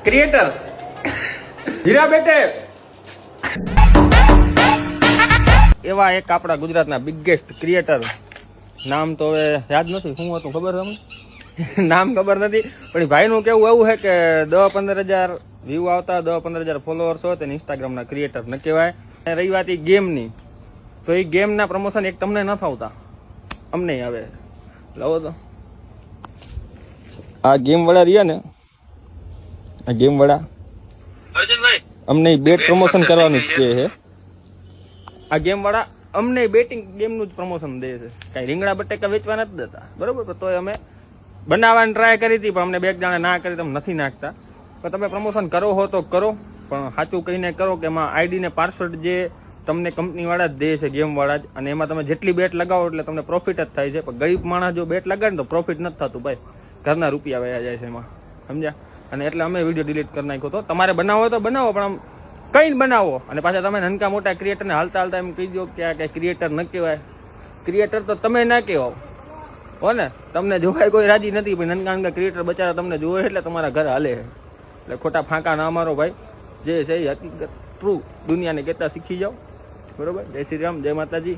Creator હીરા બેટે એવા એક આપણા ગુજરાતના બિગેસ્ટ ક્રિએટર, નામ તો હવે યાદ નથી, શું હતું ખબર તમને? નામ ખબર નથી, પણ ભાઈનું કેવું એવું છે કે 10-15 હજાર વ્યૂ આવતા, 10-15 હજાર ફોલોઅર્સ હોય તેને ઇન્સ્ટાગ્રામના ક્રિએટર ન કહેવાય. રહી વાત એ ગેમની, તો એ ગેમના પ્રમોશન એક તમને ન થતા, અમને આવે. લાવો તો આ ગેમ વાળા રહ્યા ને, આ ગેમ વાળા અર્જુનભાઈ અમને બેટ પ્રમોશન કરવાનું જ કહે છે. આ ગેમ વાળા અમને બેટિંગ ગેમનું જ પ્રમોશન દે છે, કાંઈ રીંગણા બટેકા વેચવા નથી દેતા, બરોબર? તો અમે બનાવવાની ટ્રાય કરી હતી, પણ અમને બે જણા ના કરી, તમે નથી નાખતા. પણ તમે પ્રમોશન કરો હો તો કરો, પણ સાચું કહીને કરો કે એમાં આઈડી ને પાસવર્ડ જે તમને કંપની વાળા જ દે છે, ગેમ વાળા જ, અને એમાં તમે જેટલી બેટ લગાવો એટલે તમને પ્રોફિટ જ થાય છે. પણ ગરીબ માણસ જો બેટ લગાડે તો પ્રોફિટ નથી થતું ભાઈ, ઘરના રૂપિયા વયા જાય છે એમાં, સમજ્યા? અને એટલે અમે વિડીયો ડિલીટ કરી નાખ્યો. તો તમારે બનાવો હોય તો બનાવો, પણ આમ કઈ બનાવો. અને પાછા તમે નાનકા મોટા ક્રિએટરને હાલતા હાલતા એમ કહી દો કે આ કઈ ક્રિએટર ન કહેવાય. ક્રિએટર તો તમે ના કહેવાઓ હો ને, તમને જોવાય કોઈ રાજી નથી, પણ નાનકા નાનકા ક્રિએટર બચારા તમને જોવે એટલે તમારા ઘર હાલે. એટલે ખોટા ફાંકા ના મારો ભાઈ, જે છે એ હકીકત ટ્રુ દુનિયાને કહેતા શીખી જાઓ, બરોબર? જય શ્રી રામ, જય માતાજી.